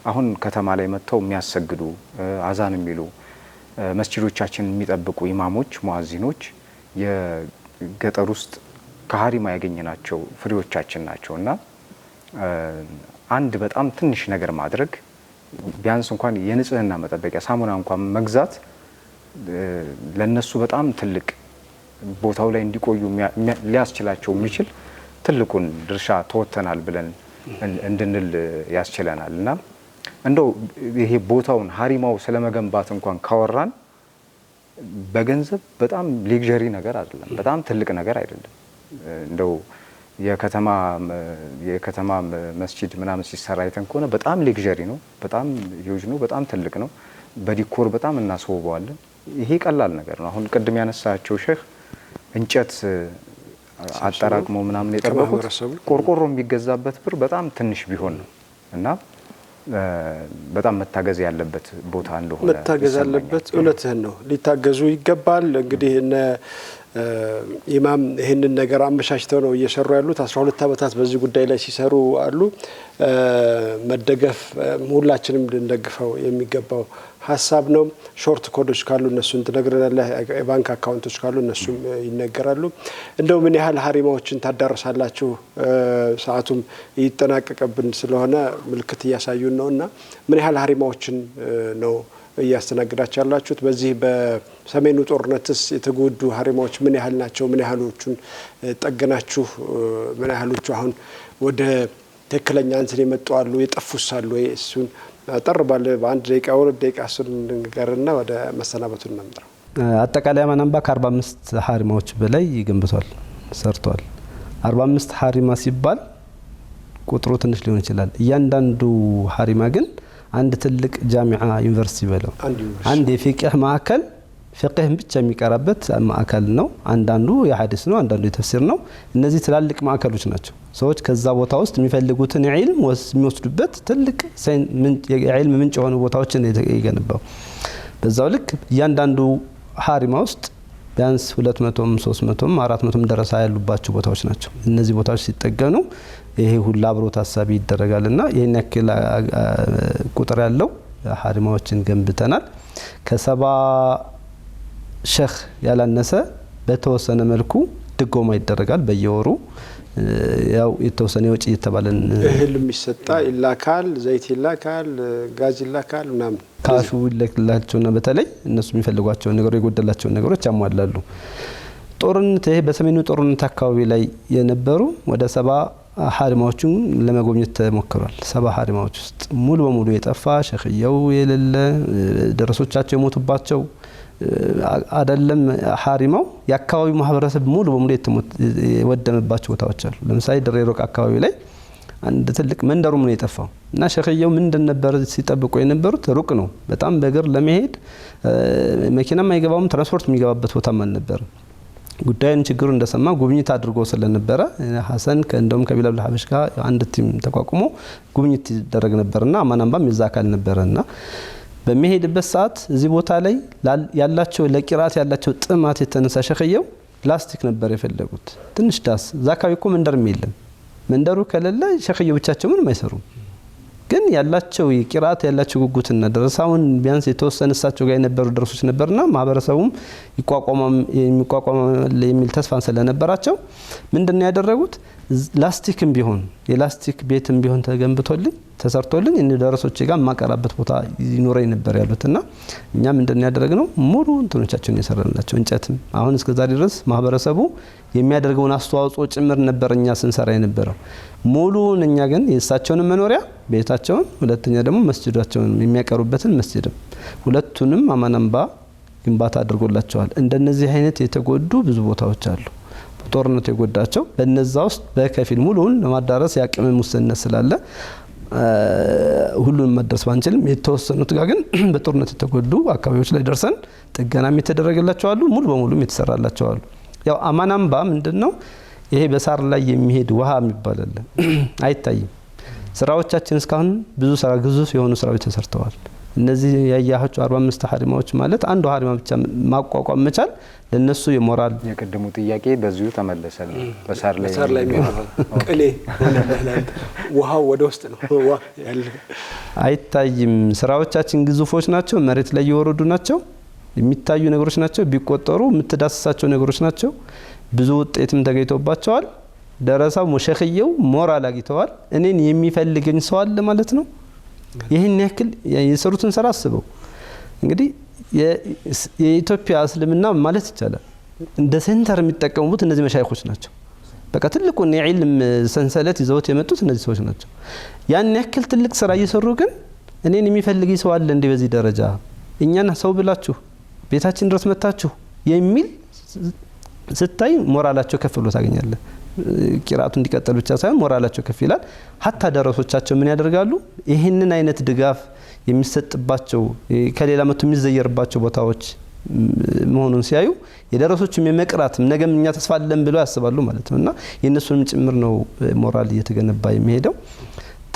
አሁን ከተማ ላይ መጥተው የሚያሰግዱ አዛን የሚሉ መስጂዶቻችን የሚጠብቁ ኢማሞች፣ ሙአዚኖች የገጠር ውስጥ ከሀሪማ ያገኘናቸው ፍሬዎቻችን ናቸው እና አንድ በጣም ትንሽ ነገር ማድረግ ቢያንስ እንኳን የንጽህና መጠበቂያ ሳሙና እንኳን መግዛት ለነሱ በጣም ትልቅ ቦታው ላይ እንዲቆዩ ሊያስችላቸው የሚችል ትልቁን ድርሻ ተወጥተናል ብለን እንድንል ያስችለናል እና እንደው ይሄ ቦታውን ሀሪማው ስለመገንባት እንኳን ካወራን በገንዘብ በጣም ሌግዠሪ ነገር አይደለም፣ በጣም ትልቅ ነገር አይደለም። እንደው የከተማ መስጂድ ምናምን ሲሰራ አይተን ከሆነ በጣም ሌግዠሪ ነው፣ በጣም ሂውጅ ነው፣ በጣም ትልቅ ነው። በዲኮር በጣም እናስውበዋለን። ይሄ ቀላል ነገር ነው። አሁን ቅድም ያነሳቸው ሼህ እንጨት አጠራቅመው ምናምን የጠበቁት ቆርቆሮ የሚገዛበት ብር በጣም ትንሽ ቢሆን ነው እና በጣም መታገዝ ያለበት ቦታ እንደሆነ መታገዝ ያለበት እውነትህን ነው። ሊታገዙ ይገባል። እንግዲህ እነ ኢማም ይህንን ነገር አመቻችተው ነው እየሰሩ ያሉት። 12 ዓመታት በዚህ ጉዳይ ላይ ሲሰሩ አሉ። መደገፍ ሁላችንም ልንደግፈው የሚገባው ሀሳብ ነው። ሾርት ኮዶች ካሉ እነሱን ትነግረናለህ። የባንክ አካውንቶች ካሉ እነሱም ይነገራሉ። እንደው ምን ያህል ሀሪማዎችን ታዳርሳላችሁ? ሰዓቱም ይጠናቀቅብን ስለሆነ ምልክት እያሳዩን ነው እና ምን ያህል ሀሪማዎችን ነው እያስተናግዳችሁ ያላችሁት? በዚህ በሰሜኑ ጦርነትስ የተጎዱ ሀሪማዎች ምን ያህል ናቸው? ምን ያህሎቹን ጠገናችሁ? ምን ያህሎቹ አሁን ወደ ትክክለኛ እንትን የመጡ አሉ? የጠፉስ አሉ ወይ? እሱን አጠር ባለ በአንድ ደቂቃ ሁለት ደቂቃ እሱን እንገርና ወደ መሰናበቱን እንምጣ። አጠቃላይ አማን አምባ ከ45 ሀሪማዎች በላይ ይገንብቷል፣ ሰርቷል። 45 ሀሪማ ሲባል ቁጥሩ ትንሽ ሊሆን ይችላል። እያንዳንዱ ሀሪማ ግን አንድ ትልቅ ጃሚዓ ዩኒቨርሲቲ በለው አንድ የፊቅህ ማዕከል ፍቅህን ብቻ የሚቀራበት ማዕከል ነው። አንዳንዱ የሐዲስ ነው፣ አንዳንዱ የተፍሲር ነው። እነዚህ ትላልቅ ማዕከሎች ናቸው። ሰዎች ከዛ ቦታ ውስጥ የሚፈልጉትን ዒልም የሚወስዱበት ትልቅ የዒልም ምንጭ የሆኑ ቦታዎችን የገነባው። በዛው ልክ እያንዳንዱ ሀሪማ ውስጥ ቢያንስ 200ም 300ም 400ም ደረሳ ያሉባቸው ቦታዎች ናቸው። እነዚህ ቦታዎች ሲጠገኑ ይሄ ሁሉ አብሮ ታሳቢ ይደረጋልና ይሄን ያክል ቁጥር ያለው ሀሪማዎችን ገንብተናል። ከ70 ሼህ ያላነሰ በተወሰነ መልኩ ድጎማ ይደረጋል በየወሩ። ያው የተወሰነ ወጪ እየተባለን እህል የሚሰጣ ይላካል፣ ዘይት ይላካል፣ ጋዝ ይላካል ምናምን ካሹ ይለክላቸውና በተለይ እነሱ የሚፈልጓቸው ነገሮች የጎደላቸው ነገሮች ያሟላሉ። ጦርነት ይሄ በሰሜኑ ጦርነት አካባቢ ላይ የነበሩ ወደ 70 ሀሪማዎችን ለመጎብኘት ተሞክሯል። 70 ሀሪማዎች ውስጥ ሙሉ በሙሉ የጠፋ ሸኽየው የሌለ ደረሶቻቸው የሞቱባቸው አይደለም። ሀሪማው የአካባቢው ማህበረሰብ ሙሉ በሙሉ የወደመባቸው ቦታዎች አሉ። ለምሳሌ ድሬ ሮቅ አካባቢ ላይ አንድ ትልቅ መንደሩም ነው የጠፋው እና ሸኽየው ምንድን ነበር ሲጠብቁ የነበሩት? ሩቅ ነው በጣም በእግር ለመሄድ መኪናም አይገባውም፣ ትራንስፖርት የሚገባበት ቦታም አልነበረም። ጉዳዩን ችግሩ እንደሰማ ጉብኝት አድርጎ ስለነበረ ሐሰን ከእንደውም ከቢላል ሐበሽ ጋር አንድ ቲም ተቋቁሞ ጉብኝት ይደረግ ነበርና አማን አምባም የዛ አካል ነበረና በሚሄድበት ሰዓት እዚህ ቦታ ላይ ያላቸው ለቂራት ያላቸው ጥማት የተነሳ ሸኽየው ላስቲክ ነበር የፈለጉት ትንሽ ዳስ ዛካዊ እኮ መንደርም የለም መንደሩ ከሌለ ሸኽዩ ብቻቸው ምንም አይሰሩም ግን ያላቸው የቂራአት ያላቸው ጉጉትና ደረሳውን ቢያንስ የተወሰነ እሳቸው ጋር የነበሩ ደረሶች ነበርና ማህበረሰቡም ይቋቋማም የሚል ተስፋን ስለነበራቸው ምንድነው ያደረጉት ላስቲክም ቢሆን የላስቲክ ቤትም ቢሆን ተገንብቶልኝ ተሰርቶልኝ እነ ደረሶች ጋር ማቀራበት ቦታ ይኖረኝ ነበር ያሉትና እኛ ምንድነው ያደረግነው ሙሉ እንትኖቻቸውን የሰራንላቸው እንጨትም አሁን እስከዛሬ ድረስ ማህበረሰቡ የሚያደርገውን አስተዋጽኦ ጭምር ነበር እኛ ስንሰራ የነበረው ሙሉን እኛ ግን የእሳቸውን መኖሪያ ቤታቸውን ሁለተኛ ደግሞ መስጂዳቸውን የሚያቀሩበትን መስጂድም ሁለቱንም አማናምባ ግንባታ አድርጎላቸዋል እንደነዚህ አይነት የተጎዱ ብዙ ቦታዎች አሉ ጦርነት የጎዳቸው በእነዛ ውስጥ በከፊል ሙሉን ለማዳረስ ያቅም ሙስነት ስላለ ሁሉንም መድረስ ባንችልም የተወሰኑት ጋር ግን በጦርነት የተጎዱ አካባቢዎች ላይ ደርሰን ጥገናም የተደረገላቸው አሉ ሙሉ በሙሉም የተሰራላቸው አሉ ያው አማናምባ ምንድነው ይሄ በሳር ላይ የሚሄድ ውሃ የሚባል አለ አይታይም ስራዎቻችን እስካሁን ብዙ ስራ ግዙፍ የሆኑ ስራዎች ተሰርተዋል እነዚህ ያያችሁ 45 ሀሪማዎች ማለት አንዱ ሀሪማ ብቻ ማቋቋም መቻል ለነሱ የሞራል የቀደሙ ጥያቄ በዚሁ ተመለሰል በሳር ላይ ቅሌ ውሃው ወደ ውስጥ ነው ያለ አይታይም ስራዎቻችን ግዙፎች ናቸው መሬት ላይ የወረዱ ናቸው የሚታዩ ነገሮች ናቸው ቢቆጠሩ የምትዳስሳቸው ነገሮች ናቸው ብዙ ውጤትም ተገኝቶባቸዋል ደረሳው ሙሸኽየው ሞራል አግኝተዋል እኔን የሚፈልገኝ ሰው አለ ማለት ነው ይሄን ያክል የሰሩትን ስራ አስበው እንግዲህ የኢትዮጵያ እስልምና ማለት ይቻላል እንደ ሴንተር የሚጠቀሙት እነዚህ መሻይኾች ናቸው በቃ ትልቁ የዒልም ሰንሰለት ይዘውት የመጡት እነዚህ ሰዎች ናቸው ያን ያክል ትልቅ ስራ እየሰሩ ግን እኔን የሚፈልገኝ ሰው አለ እንዴ በዚህ ደረጃ እኛን ሰው ብላችሁ ቤታችን ድረስ መጣችሁ የሚል ስታይ ሞራላቸው ከፍ ብሎ ታገኛለህ ቂራቱ እንዲቀጥል ብቻ ሳይሆን ሞራላቸው ከፍ ይላል ሐታ ደረሶቻቸው ምን ያደርጋሉ ይሄንን አይነት ድጋፍ የሚሰጥባቸው ከሌላ መቱ የሚዘየርባቸው ቦታዎች መሆኑን ሲያዩ የደረሶችም የመቅራትም ነገም እኛ ተስፋ አለን ብለው ያስባሉ ማለት ነውና የነሱንም ጭምር ነው ሞራል እየተገነባ የሚሄደው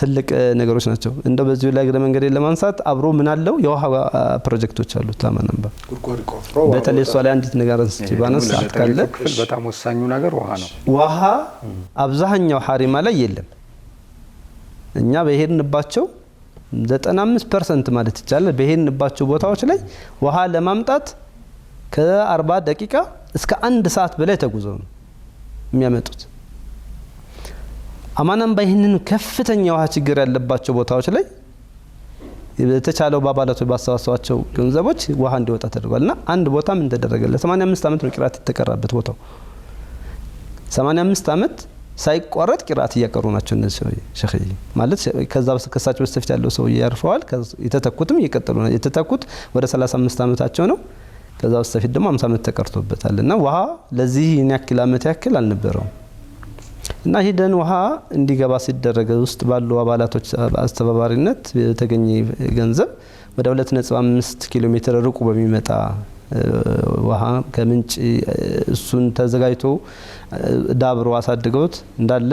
ትልቅ ነገሮች ናቸው እንደው በዚሁ ላይ ግለ መንገድ ለማንሳት አብሮ ምን አለው የውሃ ፕሮጀክቶች አሉት አማናምባ በተለይ ሷ ላይ አንዲት ነገር አንስቼ ባነሳ ካለ በጣም ወሳኙ ነገር ውሃ ነው ውሃ አብዛኛው ሐሪማ ላይ የለም እኛ በሄድንባቸው 95% ማለት ይቻላል በሄድንባቸው ቦታዎች ላይ ውሃ ለማምጣት ከ40 ደቂቃ እስከ 1 ሰዓት በላይ ተጉዘው ነው የሚያመጡት አማናምባ ይሄንን ከፍተኛ ውሃ ችግር ያለባቸው ቦታዎች ላይ የተቻለው ባባላቶች ባሰባሰባቸው ገንዘቦች ውሃ እንዲወጣ ተደርጓልና አንድ ቦታ ምን ተደረገለ 85 አመት ነው ቂራት የተቀራበት ቦታው 85 አመት ሳይቋረጥ ቂራት እያቀሩ ናቸው እነዚህ ሸኽይ ማለት ከዛ ከሳቸው በስተፊት ያለው ሰው ያርፈዋል የተተኩትም እየቀጠሉ ነው የተተኩት ወደ 35 አመታቸው ነው ከዛ በስተፊት ደግሞ 50 አመት ተቀርቶበታልና ውሃ ለዚህ ያክል አመት ያክል አልነበረው እና ሄደን ውሃ እንዲገባ ሲደረገ ውስጥ ባሉ አባላቶች አስተባባሪነት የተገኘ ገንዘብ ወደ 2.5 ኪሎ ሜትር ርቁ በሚመጣ ውሃ ከምንጭ እሱን ተዘጋጅቶ ዳብሮ አሳድገውት እንዳለ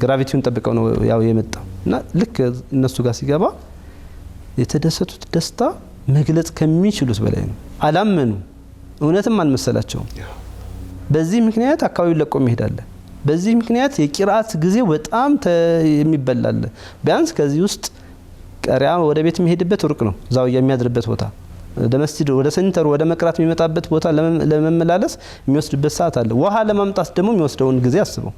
ግራቪቲውን ጠብቀው ነው ያው የመጣው እና ልክ እነሱ ጋር ሲገባ የተደሰቱት ደስታ መግለጽ ከሚችሉት በላይ ነው አላመኑ እውነትም አልመሰላቸውም በዚህ ምክንያት አካባቢው ለቆ ይሄዳል በዚህ ምክንያት የቂራአት ጊዜ በጣም የሚበላል ቢያንስ ከዚህ ውስጥ ቀሪያ ወደ ቤት የሚሄድበት ሩቅ ነው ዛው የሚያድርበት ቦታ ወደ መስጂድ ወደ ሴንተር ወደ መቅራት የሚመጣበት ቦታ ለመመላለስ የሚወስድበት ሰዓት አለ ውሃ ለማምጣት ደግሞ የሚወስደውን ጊዜ አስበው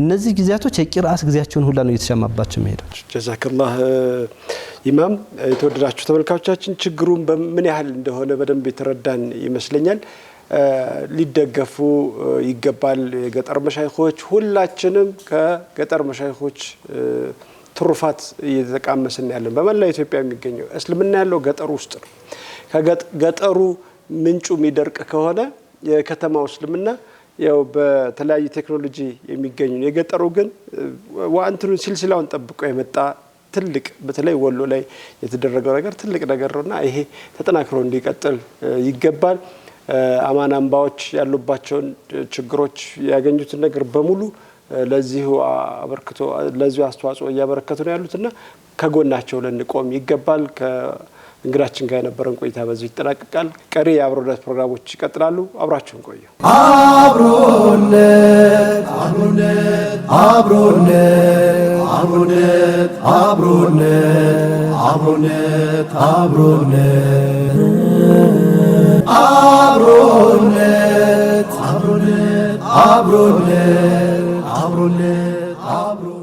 እነዚህ ጊዜያቶች የቂራአት ጊዜያቸውን ሁላ ነው እየተሻማባቸው የሚሄደው ጀዛከላህ ኢማም የተወደዳችሁ ተመልካቾቻችን ችግሩን በምን ያህል እንደሆነ በደንብ የተረዳን ይመስለኛል ሊደገፉ ይገባል የገጠር መሻይኾች ሁላችንም ከገጠር መሻይኾች ትሩፋት እየተቃመስን ያለን በመላ ኢትዮጵያ የሚገኘው እስልምና ያለው ገጠር ውስጥ ነው ከገጠሩ ምንጩ የሚደርቅ ከሆነ የከተማው እስልምና ያው በተለያዩ ቴክኖሎጂ የሚገኙ የገጠሩ ግን ዋንቱን ሲልሲላውን ጠብቆ የመጣ ትልቅ በተለይ ወሎ ላይ የተደረገው ነገር ትልቅ ነገር ነውና ይሄ ተጠናክሮ እንዲቀጥል ይገባል አማናምባዎች ያሉባቸውን ችግሮች ያገኙትን ነገር በሙሉ ለዚሁ አበርክቶ ለዚሁ አስተዋጽኦ እያበረከቱ ነው ያሉትና ከጎናቸው ልንቆም ይገባል። ከእንግዳችን ጋር የነበረን ቆይታ በዚህ ይጠናቀቃል። ቀሪ የአብሮነት ፕሮግራሞች ይቀጥላሉ። አብራችሁን ቆዩ። አብሮነት አብሮነት አብሮነት አብሮነት አብሮነት አብሮነት አብሮነት አብሮነት አብሮነት አብሮነት አብሮነት